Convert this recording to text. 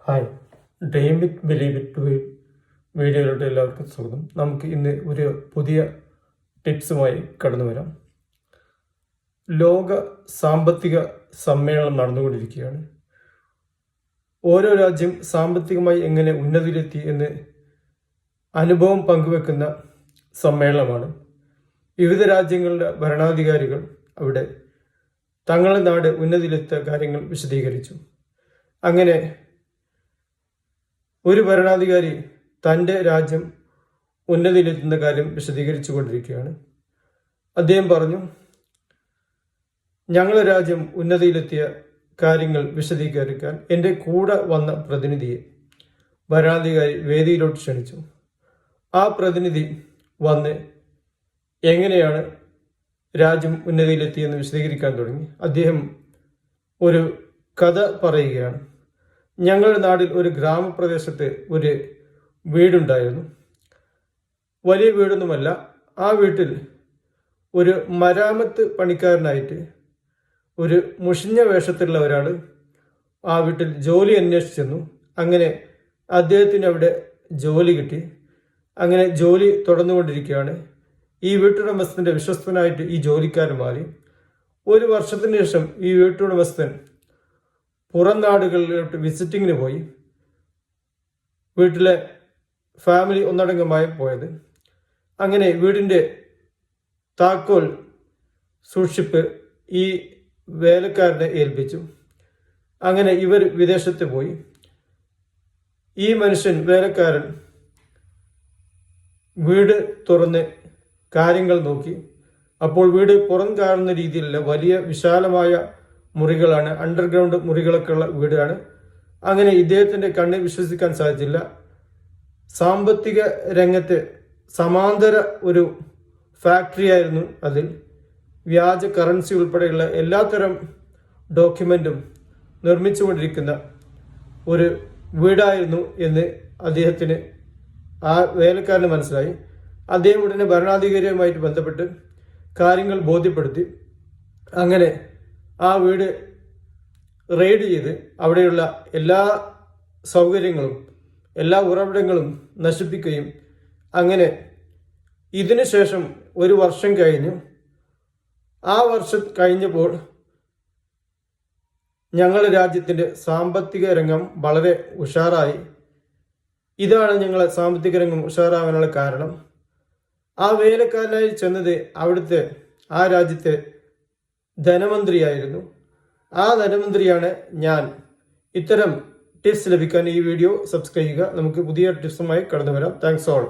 Hi, dream with believe it വീഡിയോയിലോട്ട് എല്ലാവർക്കും സ്വാഗതം. നമുക്ക് ഇന്ന് ഒരു പുതിയ ടിപ്സുമായി കടന്നു വരാം. ലോക സാമ്പത്തിക സമ്മേളനം നടന്നുകൊണ്ടിരിക്കുകയാണ്. ഓരോ രാജ്യം സാമ്പത്തികമായി എങ്ങനെ ഉന്നതിയിലെത്തി എന്ന് അനുഭവം പങ്കുവെക്കുന്ന സമ്മേളനമാണ്. വിവിധ രാജ്യങ്ങളുടെ ഭരണാധികാരികൾ അവിടെ തങ്ങളുടെ നാട് ഉന്നതിയിലെത്തിയ കാര്യങ്ങൾ വിശദീകരിച്ചു. അങ്ങനെ ഒരു ഭരണാധികാരി തൻ്റെ രാജ്യം ഉന്നതിയിലെത്തുന്ന കാര്യം വിശദീകരിച്ചു കൊണ്ടിരിക്കുകയാണ്. അദ്ദേഹം പറഞ്ഞു, ഞങ്ങളുടെ രാജ്യം ഉന്നതിയിലെത്തിയ കാര്യങ്ങൾ വിശദീകരിക്കാൻ എൻ്റെ കൂടെ വന്ന പ്രതിനിധിയെ ഭരണാധികാരി വേദിയിലോട്ട് ക്ഷണിച്ചു. ആ പ്രതിനിധി വന്ന് എങ്ങനെയാണ് രാജ്യം ഉന്നതിയിലെത്തിയെന്ന് വിശദീകരിക്കാൻ തുടങ്ങി. അദ്ദേഹം ഒരു കഥ പറയുകയാണ്. ഞങ്ങളുടെ നാട്ടിൽ ഒരു ഗ്രാമപ്രദേശത്ത് ഒരു വീടുണ്ടായിരുന്നു. വലിയ വീടൊന്നുമല്ല. ആ വീട്ടിൽ ഒരു മരാമത്ത് പണിക്കാരനായിട്ട് ഒരു മുഷിഞ്ഞ വേഷത്തിലുള്ള ഒരാൾ ആ വീട്ടിൽ ജോലി അന്വേഷിച്ചെന്നു. അങ്ങനെ അദ്ദേഹത്തിന് അവിടെ ജോലി കിട്ടി. അങ്ങനെ ജോലി തുടർന്നുകൊണ്ടിരിക്കുകയാണ്. ഈ വീട്ടുടമസ്ഥൻ്റെ വിശ്വസ്തനായിട്ട് ഈ ജോലിക്കാരൻ മാറി. ഒരു വർഷത്തിന് ശേഷം ഈ വീട്ടുടമസ്ഥൻ പുറം നാടുകളിലോട്ട് വിസിറ്റിങ്ങിന് പോയി. വീട്ടിലെ ഫാമിലി ഒന്നടങ്കമായി പോയത്. അങ്ങനെ വീടിൻ്റെ താക്കോൽ സൂക്ഷിപ്പ് ഈ വേലക്കാരനെ ഏൽപ്പിച്ചു. അങ്ങനെ ഇവർ വിദേശത്ത് പോയി. ഈ മനുഷ്യൻ വേലക്കാരൻ വീട് തുറന്ന് കാര്യങ്ങൾ നോക്കി. അപ്പോൾ വീട് പുറം കാണുന്ന രീതിയിലുള്ള വലിയ വിശാലമായ മുറികളാണ്, അണ്ടർഗ്രൗണ്ട് മുറികളൊക്കെ ഉള്ള വീടാണ്. അങ്ങനെ ഇദ്ദേഹത്തിൻ്റെ കണ്ണിൽ വിശ്വസിക്കാൻ സാധിച്ചില്ല. സാമ്പത്തിക രംഗത്ത് സമാന്തര ഒരു ഫാക്ടറി ആയിരുന്നു അതിൽ. വ്യാജ കറൻസി ഉൾപ്പെടെയുള്ള എല്ലാത്തരം ഡോക്യുമെൻറ്റും നിർമ്മിച്ചുകൊണ്ടിരിക്കുന്ന ഒരു വീടായിരുന്നു എന്ന് അദ്ദേഹത്തിന് ആ വേലക്കാരന് മനസ്സിലായി. അദ്ദേഹം ഉടനെ ഭരണാധികാരിയുമായിട്ട് ബന്ധപ്പെട്ട് കാര്യങ്ങൾ ബോധ്യപ്പെടുത്തി. അങ്ങനെ ആ വീട് റെയ്ഡ് ചെയ്ത് അവിടെയുള്ള എല്ലാ സൗകര്യങ്ങളും എല്ലാ ഉറവിടങ്ങളും നശിപ്പിക്കുകയും അങ്ങനെ ഇതിനു ശേഷം ഒരു വർഷം കഴിഞ്ഞു. ആ വർഷം കഴിഞ്ഞപ്പോൾ ഞങ്ങളുടെ രാജ്യത്തിൻ്റെ സാമ്പത്തിക രംഗം വളരെ ഉഷാറായി. ഇതാണ് ഞങ്ങളെ സാമ്പത്തിക രംഗം ഉഷാറാവാനുള്ള കാരണം. ആ വേലക്കാരനായി ചെന്നത് അവിടുത്തെ ആ രാജ്യത്തെ ധനമന്ത്രിയായിരുന്നു. ആ ധനമന്ത്രിയാണ് ഞാൻ. ഇത്തരം ടിപ്സ് ലഭിക്കാൻ ഈ വീഡിയോ സബ്സ്ക്രൈബ് ചെയ്യുക. നമുക്ക് പുതിയ ടിപ്സുമായി കടന്നു വരാം. Thanks all.